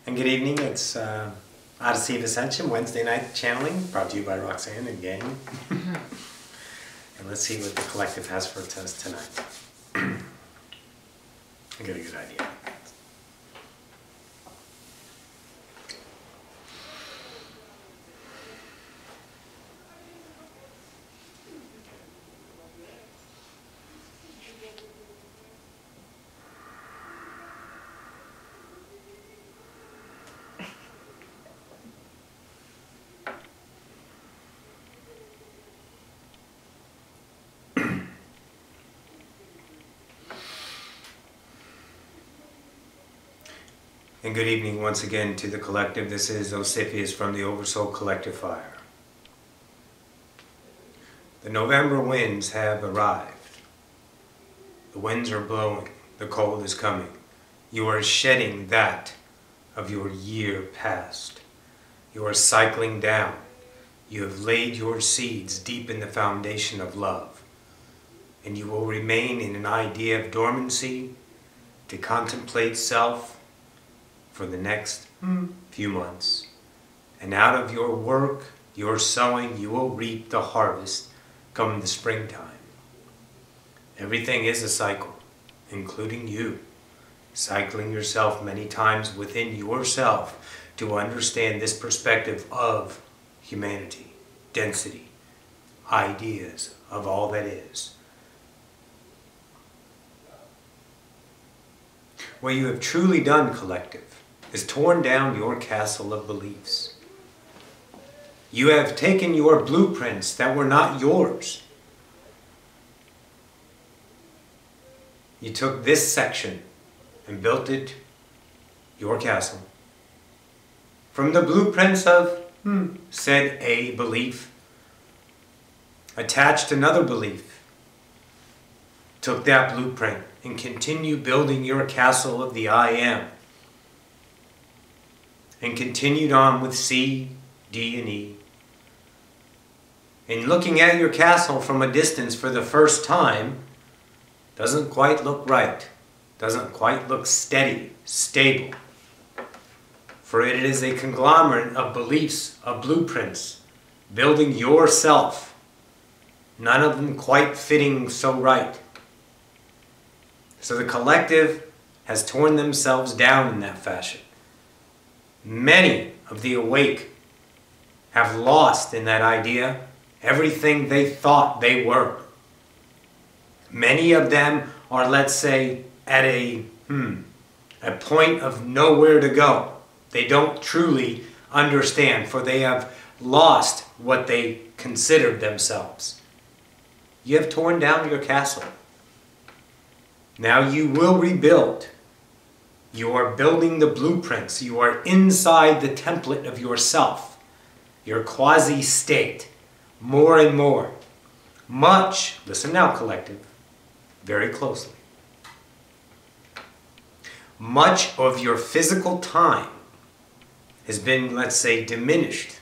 And good evening, it's Odyssey of Ascension, Wednesday night channeling, brought to you by Roxanne and gang. And let's see what the collective has for us tonight. I got a good idea. And good evening once again to the collective. This is Ocyphius from the Oversoul Collective Fire. The November winds have arrived. The winds are blowing. The cold is coming. You are shedding that of your year past. You are cycling down. You have laid your seeds deep in the foundation of love. And you will remain in an idea of dormancy to contemplate self for the next few months. And out of your work, your sowing, you will reap the harvest come the springtime. Everything is a cycle, including you, cycling yourself many times within yourself to understand this perspective of humanity, density, ideas of all that is. What you have truly done, collective, is torn down your castle of beliefs. You have taken your blueprints that were not yours. You took this section and built it your castle. From the blueprints of said a belief, attached another belief, took that blueprint and continue building your castle of the I am. And continued on with C, D, and E. And looking at your castle from a distance for the first time doesn't quite look right, doesn't quite look steady, stable. For it is a conglomerate of beliefs, of blueprints, building yourself, none of them quite fitting so right. So the collective has torn themselves down in that fashion. Many of the awake have lost in that idea everything they thought they were. Many of them are, let's say, at a point of nowhere to go. They don't truly understand, for they have lost what they considered themselves. You have torn down your castle. Now you will rebuild. You are building the blueprints. You are inside the template of yourself, your quasi-state, more and more. Much, listen now, collective, very closely. Much of your physical time has been, let's say, diminished.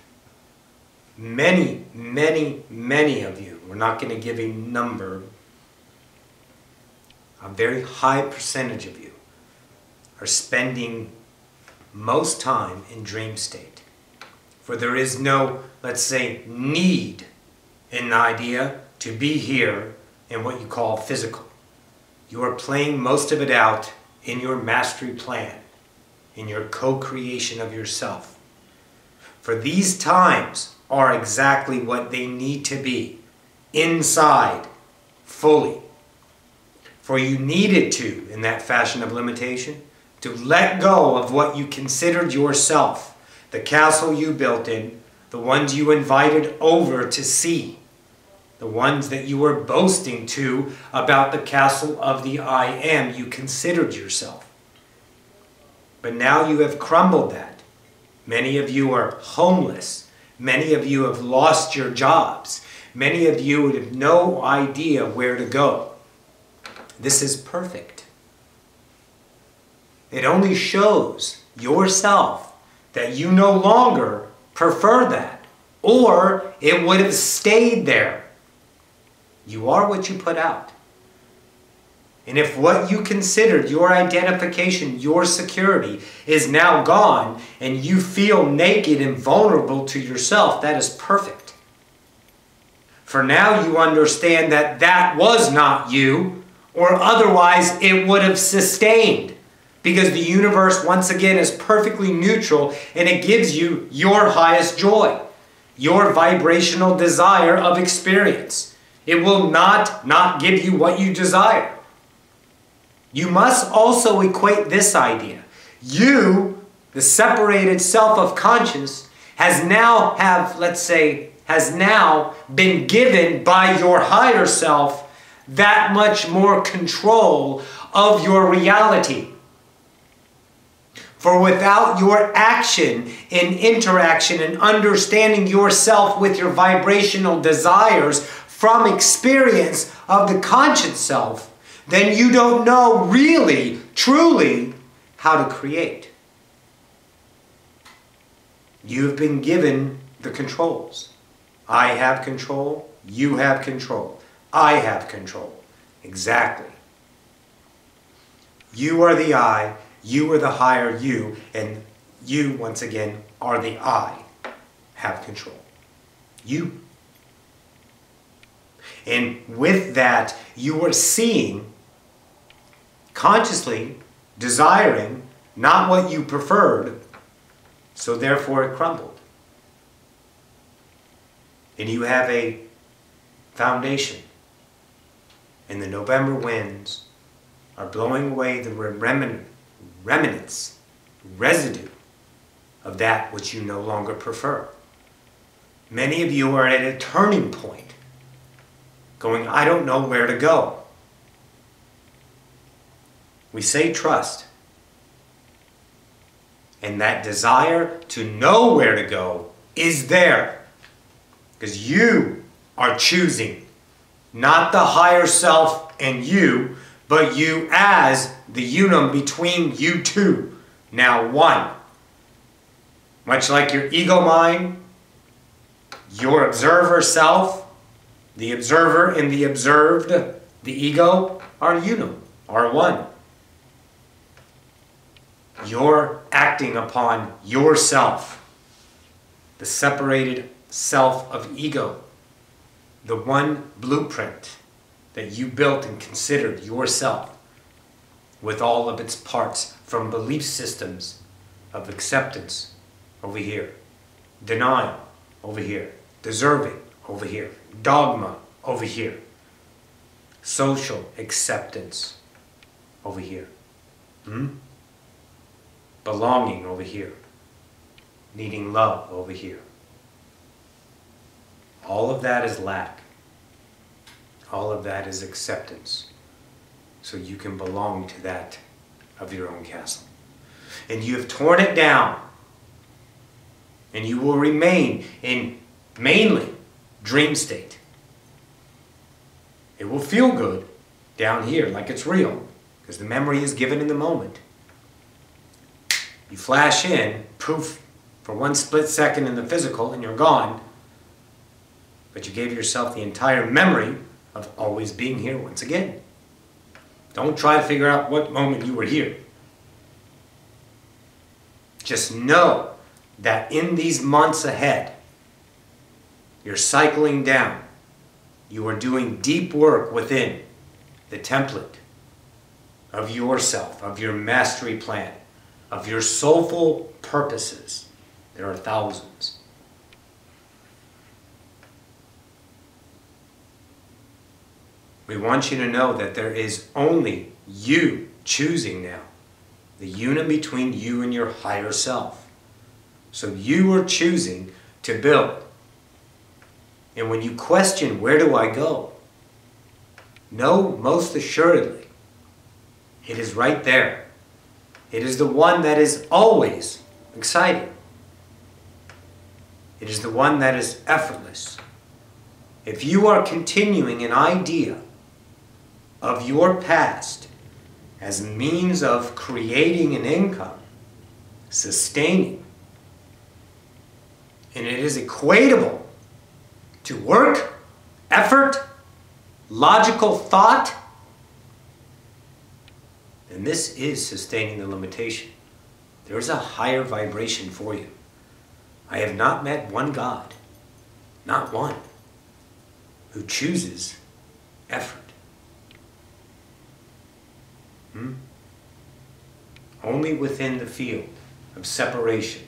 Many, many, many of you, we're not going to give a number, a very high percentage of you, are spending most time in dream state. For there is no, let's say, need in the idea to be here in what you call physical. You are playing most of it out in your mastery plan, in your co-creation of yourself. For these times are exactly what they need to be, inside, fully. For you needed to, in that fashion of limitation, to let go of what you considered yourself, the castle you built in, the ones you invited over to see, the ones that you were boasting to about the castle of the I am you considered yourself. But now you have crumbled that. Many of you are homeless. Many of you have lost your jobs. Many of you have no idea where to go. This is perfect. It only shows yourself that you no longer prefer that, or it would have stayed there. You are what you put out. And if what you considered your identification, your security, is now gone, and you feel naked and vulnerable to yourself, that is perfect. For now you understand that that was not you, or otherwise it would have sustained. Because the universe, once again, is perfectly neutral, and it gives you your highest joy, your vibrational desire of experience. It will not give you what you desire. You must also equate this idea. You, the separated self of conscience, has now been given by your higher self that much more control of your reality. For without your action and interaction and understanding yourself with your vibrational desires from experience of the conscious self, then you don't know really, truly, how to create. You've been given the controls. I have control, you have control, I have control. Exactly. You are the I, you are the higher you, and you, once again, are the I. Have control. You. And with that, you are seeing, consciously desiring, not what you preferred, so therefore it crumbled. And you have a foundation. And the November winds are blowing away the remnants, residue of that which you no longer prefer. Many of you are at a turning point, going, I don't know where to go. We say trust. And that desire to know where to go is there. Because you are choosing, not the higher self and you, but you as the unum between you two, now one. Much like your ego mind, your observer self, the observer and the observed, the ego, are unum, are one. You're acting upon yourself, the separated self of ego, the one blueprint that you built and considered yourself, with all of its parts, from belief systems of acceptance over here, denial over here, deserving over here, dogma over here, social acceptance over here, belonging over here, needing love over here. All of that is lack. All of that is acceptance. So you can belong to that of your own castle. And you have torn it down. And you will remain in mainly dream state. It will feel good down here, like it's real, because the memory is given in the moment. You flash in, poof, for one split second in the physical, and you're gone. But you gave yourself the entire memory of always being here once again. Don't try to figure out what moment you were here. Just know that in these months ahead, you're cycling down. You are doing deep work within the template of yourself, of your mastery plan, of your soulful purposes. There are thousands. We want you to know that there is only you choosing now, the union between you and your higher self. So you are choosing to build. And when you question, where do I go? Know most assuredly, it is right there. It is the one that is always exciting. It is the one that is effortless. If you are continuing an idea of your past as means of creating an income, sustaining, and it is equatable to work, effort, logical thought, And this is sustaining the limitation. There is a higher vibration for you. I have not met one God, not one, who chooses effort. Only within the field of separation,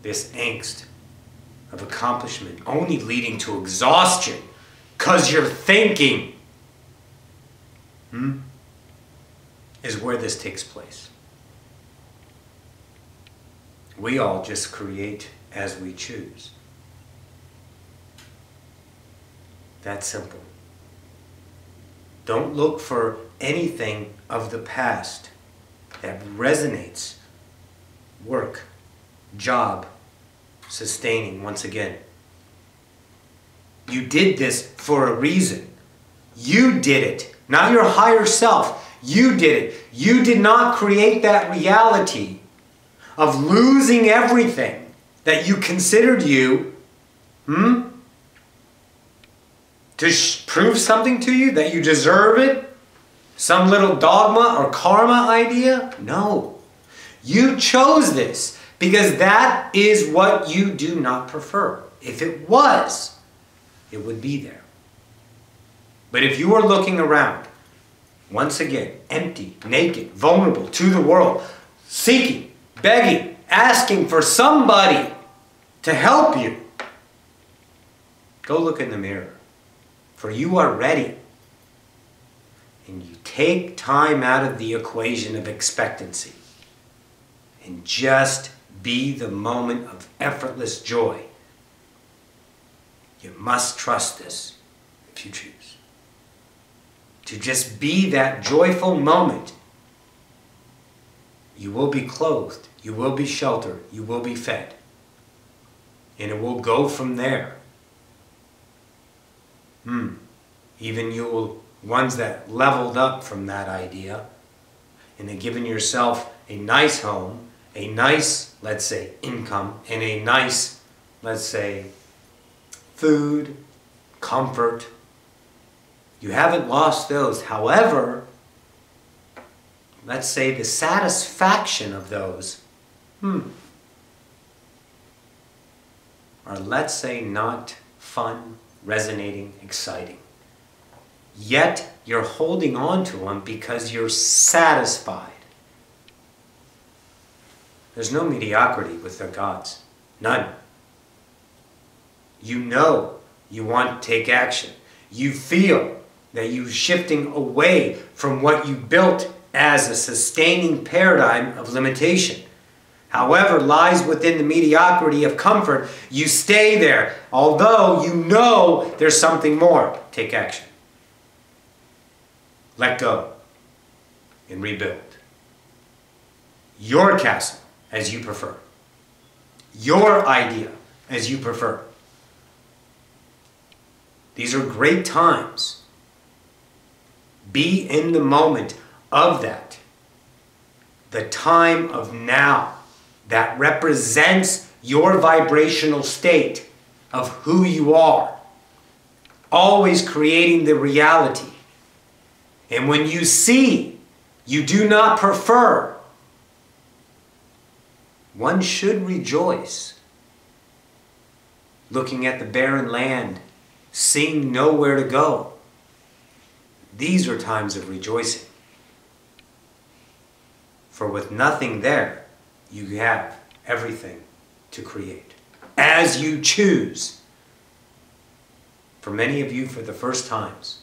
this angst of accomplishment, only leading to exhaustion because you're thinking, is where this takes place. We all just create as we choose. That's simple. Don't look for anything of the past that resonates. Work, job, sustaining once again. You did this for a reason. You did it, not your higher self. You did it. You did not create that reality of losing everything that you considered you, to prove something to you, that you deserve it? Some little dogma or karma idea? No. You chose this because that is what you do not prefer. If it was, it would be there. But if you are looking around, once again, empty, naked, vulnerable to the world, seeking, begging, asking for somebody to help you, go look in the mirror, for you are ready. And you take time out of the equation of expectancy and just be the moment of effortless joy. You must trust this if you choose. To just be that joyful moment. You will be clothed, you will be sheltered, you will be fed. And it will go from there. Even you will, ones that leveled up from that idea and have given yourself a nice home, a nice, let's say, income, and a nice, let's say, food, comfort. You haven't lost those. However, let's say the satisfaction of those, are, let's say, not fun, resonating, exciting. Yet, you're holding on to them because you're satisfied. There's no mediocrity with the gods. None. You know you want to take action. You feel that you're shifting away from what you built as a sustaining paradigm of limitation. However, lies within the mediocrity of comfort, you stay there, although you know there's something more. Take action. Let go and rebuild. Your castle, as you prefer. Your idea, as you prefer. These are great times. Be in the moment of that. The time of now that represents your vibrational state of who you are. Always creating the reality. And when you see you do not prefer, one should rejoice. Looking at the barren land, seeing nowhere to go. These are times of rejoicing. For with nothing there, you have everything to create. As you choose. For many of you, for the first times.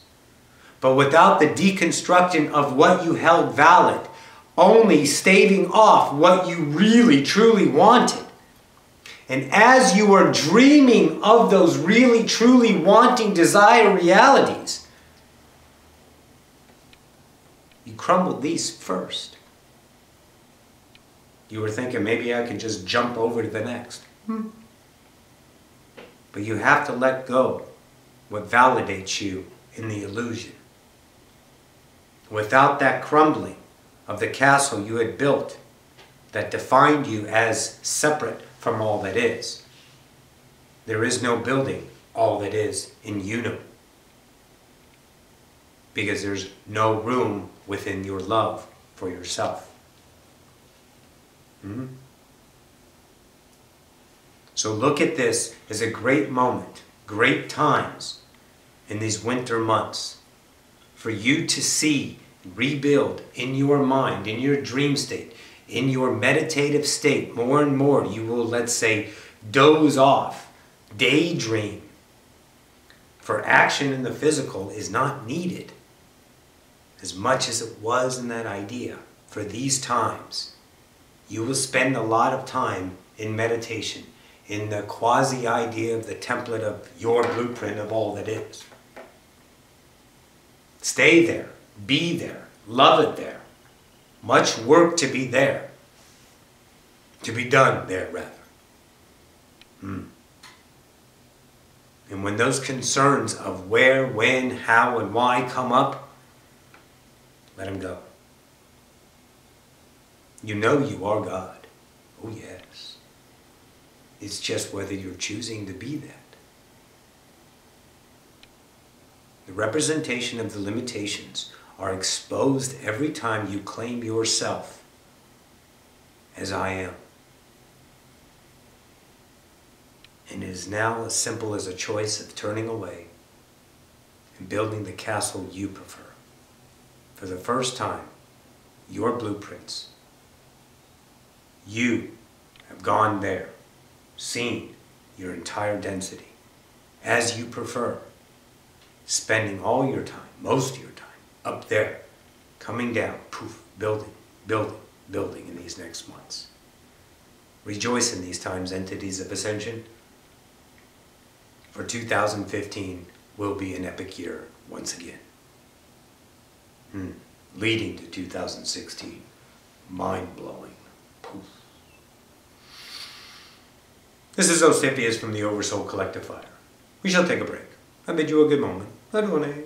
But without the deconstruction of what you held valid, only staving off what you really, truly wanted. And as you are dreaming of those really, truly wanting desire realities, you crumbled these first. You were thinking, maybe I can just jump over to the next. But you have to let go what validates you in the illusion. Without that crumbling of the castle you had built that defined you as separate from all that is, there is no building all that is in unum. Because there's no room within your love for yourself. So look at this as a great moment, great times in these winter months for you to see, rebuild in your mind, in your dream state, in your meditative state. More and more you will, let's say, doze off, daydream. For action in the physical is not needed as much as it was in that idea. For these times, you will spend a lot of time in meditation, in the quasi-idea of the template of your blueprint of all that is. Stay there, be there, love it there. Much work to be there, to be done there, rather. And when those concerns of where, when, how, and why come up, let them go. You know you are God. Oh yes. It's just whether you're choosing to be that. The representation of the limitations are exposed every time you claim yourself as I am. And it is now as simple as a choice of turning away and building the castle you prefer. For the first time, your blueprints, you have gone there, seen your entire density, as you prefer, spending all your time, most of your time, up there, coming down, poof, building, building, building in these next months. Rejoice in these times, entities of Ascension. For 2015 will be an epic year once again. Leading to 2016. Mind-blowing. Poof. This is Ocyphius from the Oversoul Collective Fire. We shall take a break. I bid you a good moment. Adonai.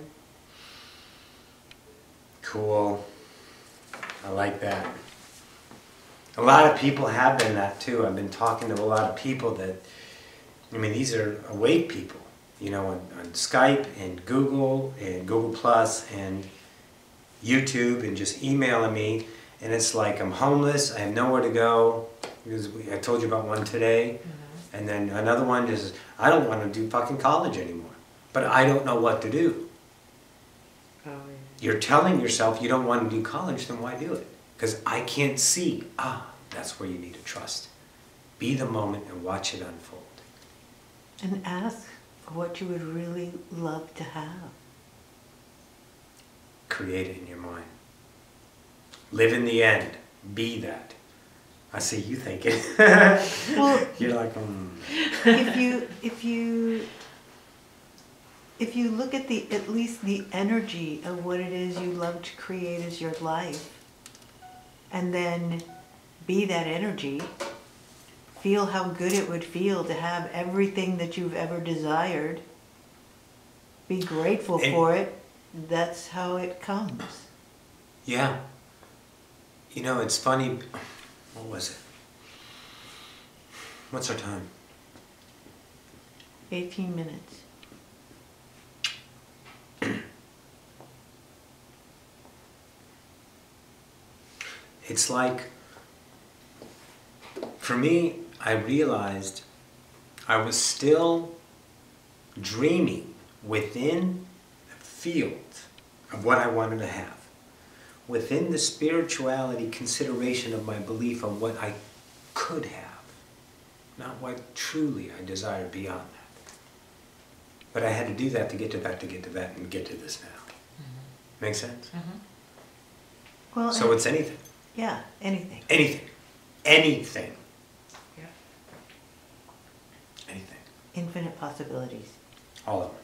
Cool. I like that. A lot of people have been that too. I've been talking to a lot of people that, I mean, these are awake people, you know, on Skype and Google Plus and YouTube and just emailing me. And it's like, I'm homeless, I have nowhere to go. Because I told you about one today. And then another one is, I don't want to do fucking college anymore. But I don't know what to do. Oh, yeah. You're telling yourself you don't want to do college, then why do it? Because I can't see. That's where you need to trust. Be the moment and watch it unfold. And ask for what you would really love to have. Create it in your mind. Live in the end. Be that. I see you thinking. Well, you're like, If you look at at least the energy of what it is you love to create as your life, and then be that energy, feel how good it would feel to have everything that you've ever desired, be grateful for it, that's how it comes. Yeah. You know, it's funny. What was it? What's our time? 18 minutes. It's like, for me, I realized I was still dreaming within the field of what I wanted to have. Within the spirituality consideration of my belief on what I could have, not what truly I desired beyond that. But I had to do that to get to that, to get to that, and get to this now. Mm-hmm. Make sense? Mm-hmm. Well, so it's anything. Yeah, anything. Anything. Anything. Yeah. Anything. Infinite possibilities. All of them.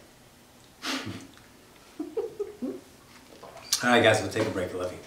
All right, guys, we'll take a break. I love you.